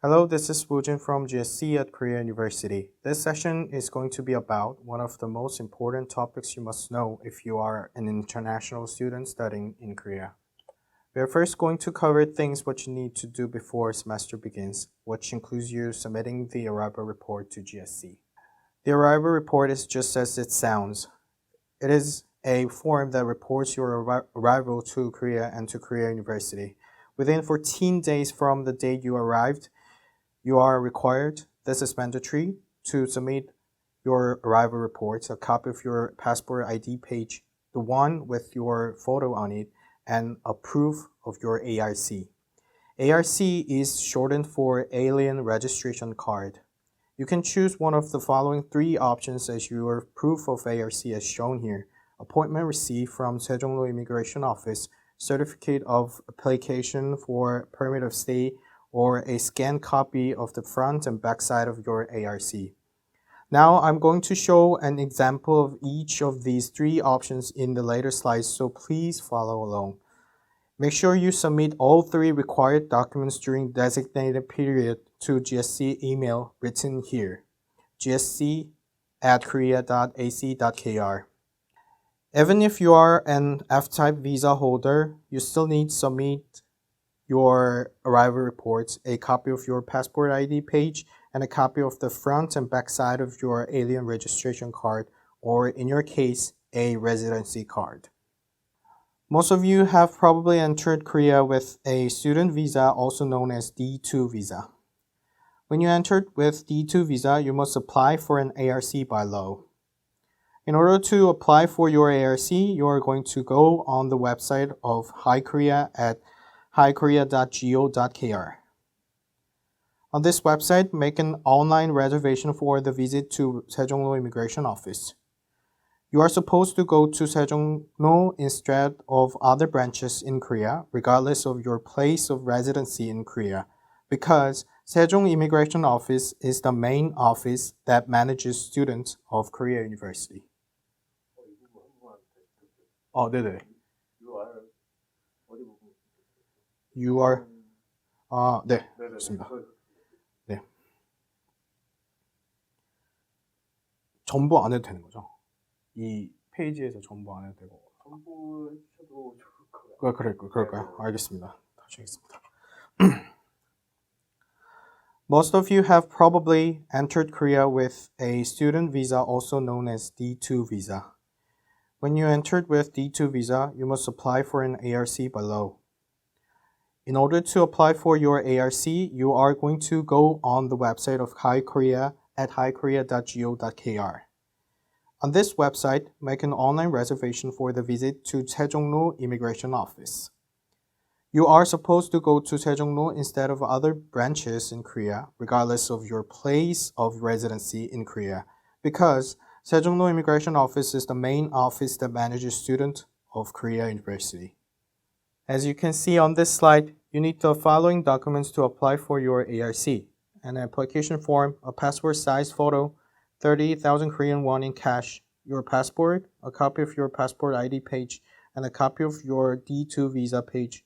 Hello, this is Woojin from GSC at Korea University. This session is going to be about one of the most important topics you must know if you are an international student studying in Korea. We are first going to cover things what you need to do before semester begins, which includes you submitting the arrival report to GSC. The arrival report is just as it sounds. It is a form that reports your arrival to Korea and to Korea University. Within 14 days from the date you arrived, you are required, this is mandatory, to submit your arrival report, a copy of your passport ID page, the one with your photo on it, and a proof of your ARC. ARC is shortened for Alien Registration Card. You can choose one of the following three options as your proof of ARC as shown here. Appointment received from Sejongno Immigration Office, certificate of application for permit of stay, or a scanned copy of the front and back side of your ARC. Now I'm going to show an example of each of these three options in the later slides, so please follow along. Make sure you submit all three required documents during designated period to GSC email written here, gsc@korea.ac.kr. Even if you are an F-type visa holder, you still need to submit your arrival reports, a copy of your passport ID page, and a copy of the front and back side of your alien registration card, or in your case, a residency card. Most of you have probably entered Korea with a student visa, also known as D2 visa. When you entered with D2 visa, you must apply for an ARC by law. In order to apply for your ARC, you are going to go on the website of Hi Korea at hikorea.go.kr. On this website, make an online reservation for the visit to Sejongno Immigration Office. You are supposed to go to Sejongno instead of other branches in Korea, regardless of your place of residency in Korea, because Sejong Immigration Office is the main office that manages students of Korea University. 네네. You are, 네, 좋습니다. 네. 전부 안 해도 되는 거죠? 이 페이지에서 전부 안 해도 되고. 전부 해도 좋을 거예요. 그럴까요? 알겠습니다. 다시 하겠습니다. Most of you have probably entered Korea with a student visa, also known as D2 visa. When you entered with D2 visa, you must apply for an ARC by law. In order to apply for your ARC, you are going to go on the website of Hi Korea at hikorea.go.kr. On this website, make an online reservation for the visit to Sejongno Immigration Office. You are supposed to go to Sejongno instead of other branches in Korea, regardless of your place of residency in Korea, because Sejongno Immigration Office is the main office that manages students of Korea University. As you can see on this slide, you need the following documents to apply for your ARC: an application form, a passport size photo, 30,000 Korean won in cash, your passport, a copy of your passport ID page, and a copy of your D2 visa page,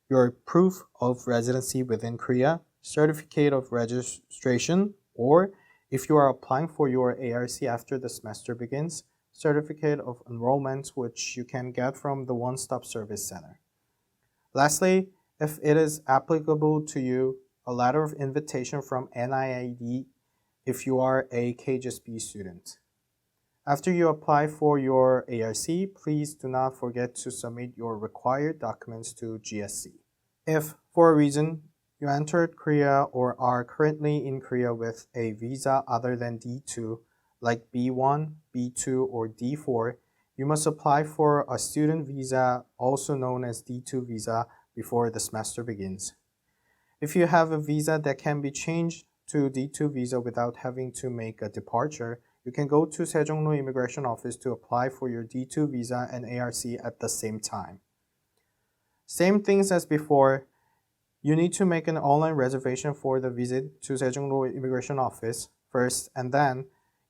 your proof of residency within Korea, certificate of registration, or if you are applying for your ARC after the semester begins, certificate of enrollment, which you can get from the One-Stop Service Center. Lastly, if it is applicable to you, a letter of invitation from NIAD if you are a KGSB student. After you apply for your ARC, please do not forget to submit your required documents to GSC. If, for a reason, you entered Korea or are currently in Korea with a visa other than D2, like B1, B2, or D4, you must apply for a student visa, also known as D2 visa, before the semester begins. If you have a visa that can be changed to D2 visa without having to make a departure, you can go to Sejongno Immigration Office to apply for your D2 visa and ARC at the same time. Same things as before, you need to make an online reservation for the visit to Sejongno Immigration Office first, and then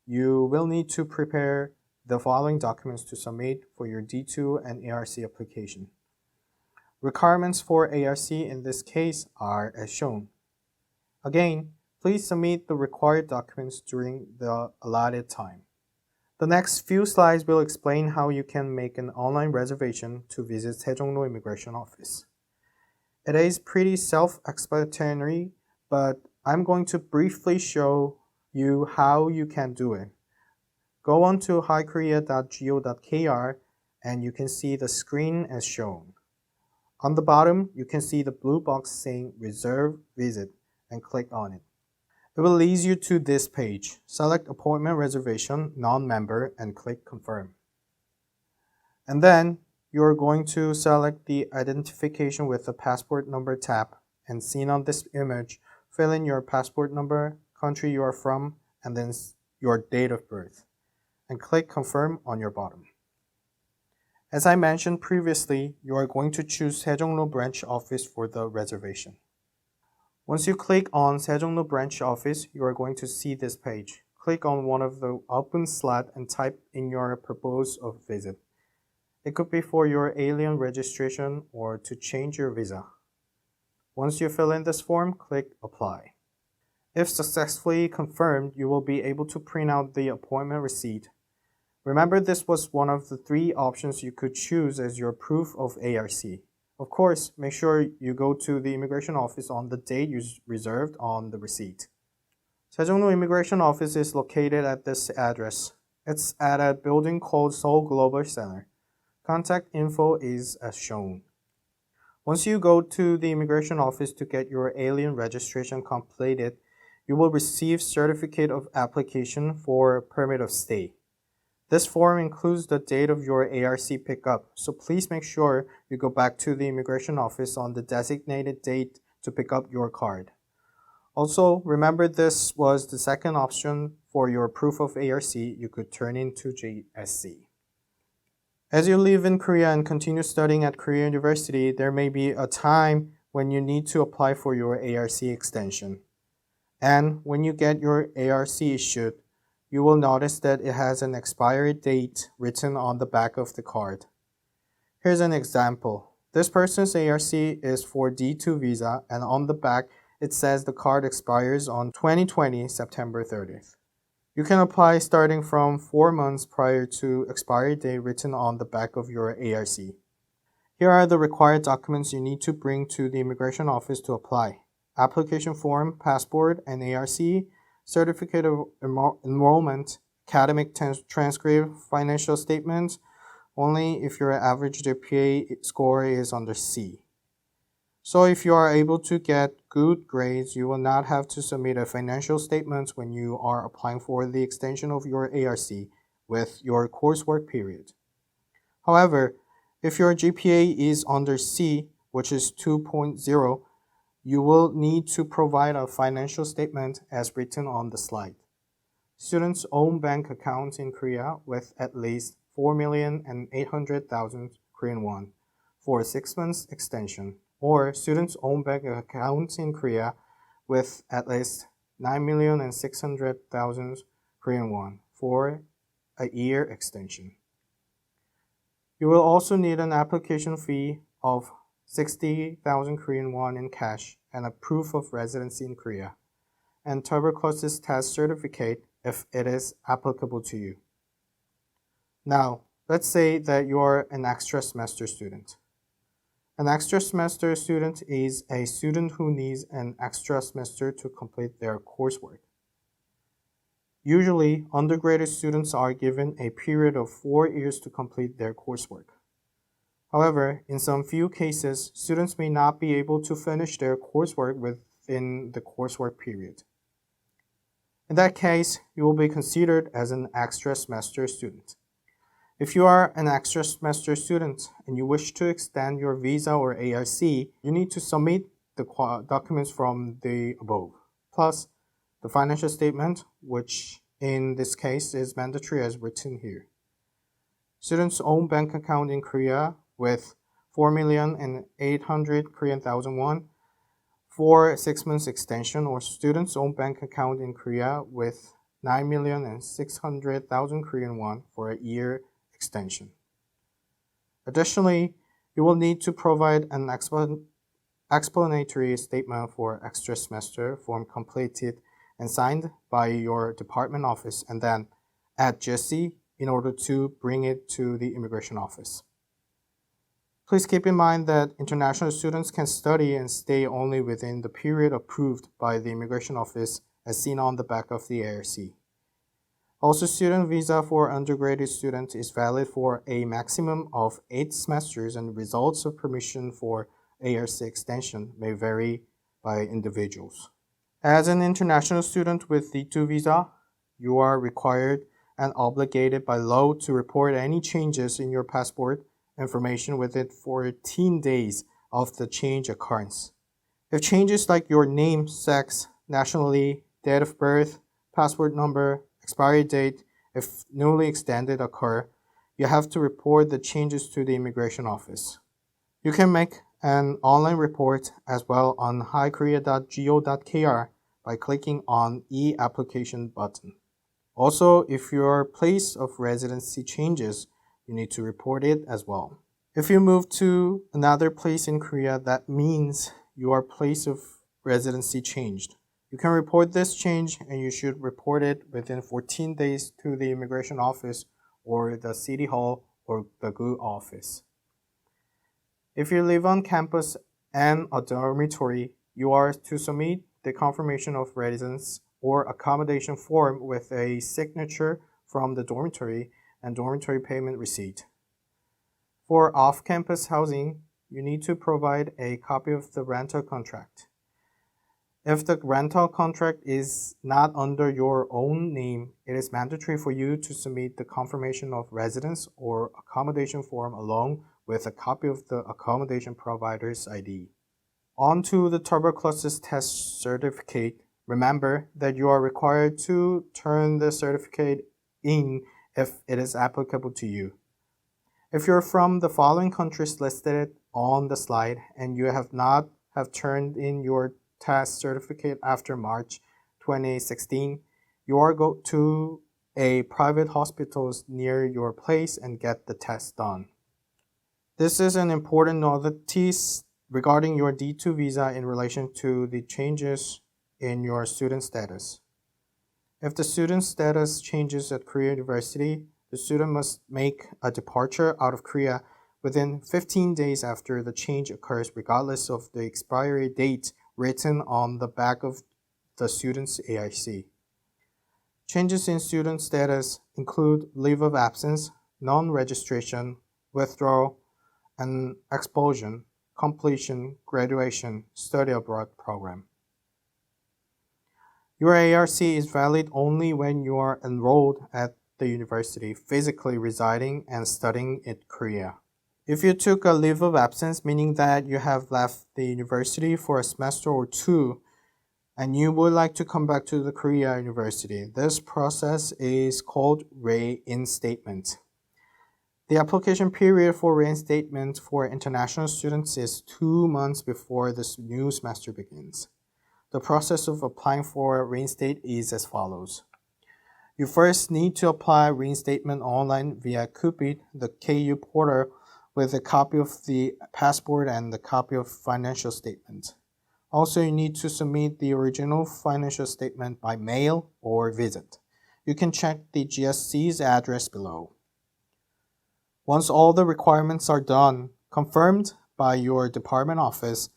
you will need to prepare the following documents to submit for your D2 and ARC application. Requirements for ARC in this case are as shown. Again, please submit the required documents during the allotted time. The next few slides will explain how you can make an online reservation to visit Sejongno Immigration Office. It is pretty self-explanatory, but I'm going to briefly show you how you can do it. Go on to highkorea.go.kr and you can see the screen as shown. On the bottom, you can see the blue box saying Reserve Visit and click on it. It will lead you to this page. Select Appointment Reservation, Non-Member and click Confirm. And then you're going to select the Identification with the Passport Number tab, and seen on this image, fill in your passport number, country you are from, and then your date of birth, and click Confirm on your bottom. As I mentioned previously, you are going to choose Sejongno Branch Office for the reservation. Once you click on Sejongno Branch Office, you are going to see this page. Click on one of the open slots and type in your purpose of visit. It could be for your alien registration or to change your visa. Once you fill in this form, click Apply. If successfully confirmed, you will be able to print out the appointment receipt. Remember, this was one of the 3 options you could choose as your proof of ARC. Of course, make sure you go to the immigration office on the date you reserved on the receipt. Sejongno Immigration Office is located at this address. It's at a building called Seoul Global Center. Contact info is as shown. Once you go to the immigration office to get your alien registration completed, you will receive certificate of application for permit of stay. This form includes the date of your ARC pickup, so please make sure you go back to the immigration office on the designated date to pick up your card. Also, remember this was the second option for your proof of ARC you could turn into GSC. As you live in Korea and continue studying at Korea University, there may be a time when you need to apply for your ARC extension. And when you get your ARC issued, you will notice that it has an expiry date written on the back of the card. Here's an example. This person's ARC is for D2 visa, and on the back it says the card expires on 2020 September 30th. You can apply starting from 4 months prior to expiry date written on the back of your ARC. Here are the required documents you need to bring to the immigration office to apply. Application form, passport, and ARC, certificate of enrollment, academic transcript, financial statements, only if your average GPA score is under C. So if you are able to get good grades, you will not have to submit a financial statement when you are applying for the extension of your ARC with your coursework period. However, if your GPA is under C, which is 2.0, you will need to provide a financial statement as written on the slide. Students own bank accounts in Korea with at least 4,800,000 Korean won for a 6 months extension, or students own bank accounts in Korea with at least 9,600,000 Korean won for a year extension. You will also need an application fee of 60,000 Korean won in cash and a proof of residency in Korea, and tuberculosis test certificate if it is applicable to you. Now, let's say that you are an extra semester student. An extra semester student is a student who needs an extra semester to complete their coursework. Usually, undergraduate students are given a period of 4 years to complete their coursework. However, in some few cases, students may not be able to finish their coursework within the coursework period. In that case, you will be considered as an extra semester student. If you are an extra semester student and you wish to extend your visa or ARC, you need to submit the documents from the above, plus the financial statement, which in this case is mandatory as written here. Students own bank account in Korea with 4,800,000 Korean won for 6 months extension, or students own bank account in Korea with 9,600,000 Korean won for a year extension. Additionally, you will need to provide an explanatory statement for extra semester form completed and signed by your department office, and then add GSC in order to bring it to the immigration office. Please keep in mind that international students can study and stay only within the period approved by the immigration office as seen on the back of the ARC. Also, student visa for undergraduate students is valid for a maximum of 8 semesters, and results of permission for ARC extension may vary by individuals. As an international student with D2 visa, you are required and obligated by law to report any changes in your passport information within 14 days of the change occurrence. If changes like your name, sex, nationality, date of birth, passport number, expiry date, if newly extended occur, you have to report the changes to the immigration office. You can make an online report as well on highkorea.go.kr by clicking on e-application button. Also, if your place of residency changes, you need to report it as well. If you move to another place in Korea, that means your place of residency changed. You can report this change, and you should report it within 14 days to the immigration office or the city hall or the GU office. If you live on campus and a dormitory, you are to submit the confirmation of residence or accommodation form with a signature from the dormitory and dormitory payment receipt. For off-campus housing, you need to provide a copy of the rental contract. If the rental contract is not under your own name, it is mandatory for you to submit the confirmation of residence or accommodation form along with a copy of the accommodation provider's ID. On to the tuberculosis test certificate. Remember that you are required to turn the certificate in if it is applicable to you. If you're from the following countries listed on the slide and you have not turned in your test certificate after March 2016, you are go to a private hospitals near your place and get the test done. This is an important notice regarding your D2 visa in relation to the changes in your student status. If the student status changes at Korea University, the student must make a departure out of Korea within 15 days after the change occurs, regardless of the expiry date written on the back of the student's AIC. Changes in student status include leave of absence, non-registration, withdrawal, and expulsion, completion, graduation, study abroad program. Your ARC is valid only when you are enrolled at the university, physically residing and studying in Korea. If you took a leave of absence, meaning that you have left the university for a semester or two, and you would like to come back to the Korea University, this process is called reinstatement. The application period for reinstatement for international students is 2 months before the new semester begins. The process of applying for reinstate is as follows. You first need to apply reinstatement online via Cupid, the KU portal, with a copy of the passport and the copy of financial statement. Also, you need to submit the original financial statement by mail or visit. You can check the GSC's address below. Once all the requirements are done, confirmed by your department office,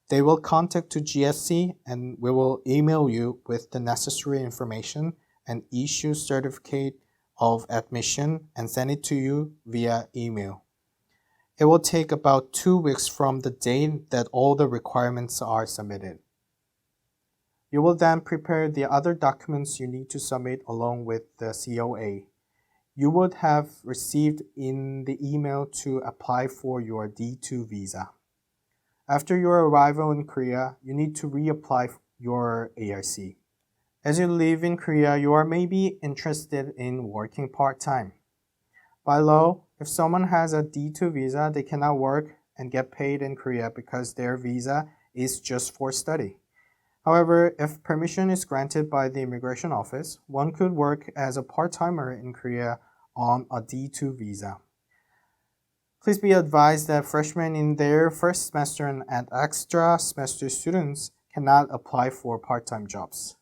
they will contact to GSC and we will email you with the necessary information and issue certificate of admission and send it to you via email. It will take about 2 weeks from the date that all the requirements are submitted. You will then prepare the other documents you need to submit along with the COA. You would have received in the email to apply for your D2 visa. After your arrival in Korea, you need to reapply your ARC. As you live in Korea, you are maybe interested in working part-time. By law, if someone has a D2 visa, they cannot work and get paid in Korea because their visa is just for study. However, if permission is granted by the immigration office, one could work as a part-timer in Korea on a D2 visa. Please be advised that freshmen in their first semester and extra semester students cannot apply for part-time jobs.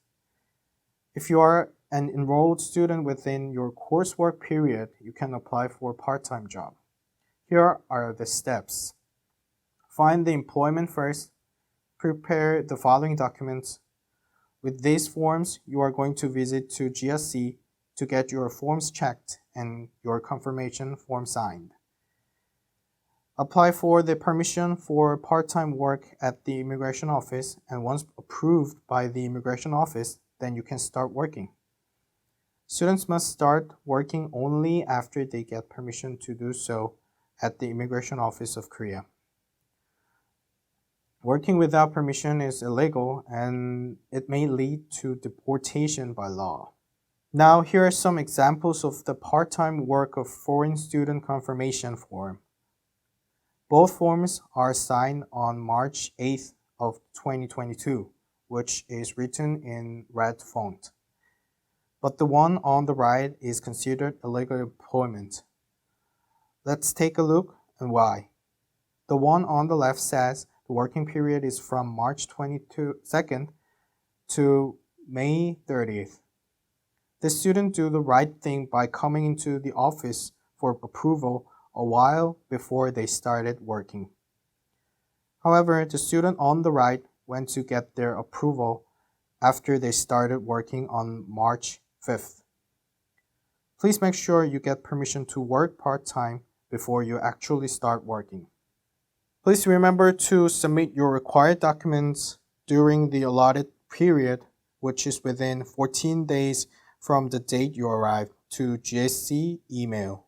If you are an enrolled student within your coursework period, you can apply for a part-time job. Here are the steps. Find the employment first. Prepare the following documents. With these forms, you are going to visit to GSC to get your forms checked and your confirmation form signed. Apply for the permission for part-time work at the immigration office, and once approved by the immigration office, then you can start working. Students must start working only after they get permission to do so at the Immigration Office of Korea. Working without permission is illegal and it may lead to deportation by law. Now, here are some examples of the part-time work of foreign student confirmation form. Both forms are signed on March 8th of 2022, which is written in red font. But the one on the right is considered illegal employment. Let's take a look and why. The one on the left says the working period is from March 22nd to May 30th. The student do the right thing by coming into the office for approval a while before they started working. However, the student on the right went to get their approval after they started working on March 5th. Please make sure you get permission to work part-time before you actually start working. Please remember to submit your required documents during the allotted period, which is within 14 days from the date you arrive, to GSC email.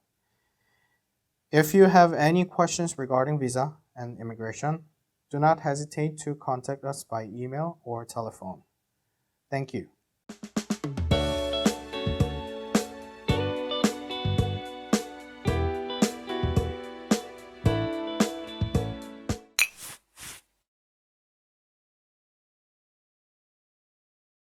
If you have any questions regarding visa and immigration, do not hesitate to contact us by email or telephone. Thank you.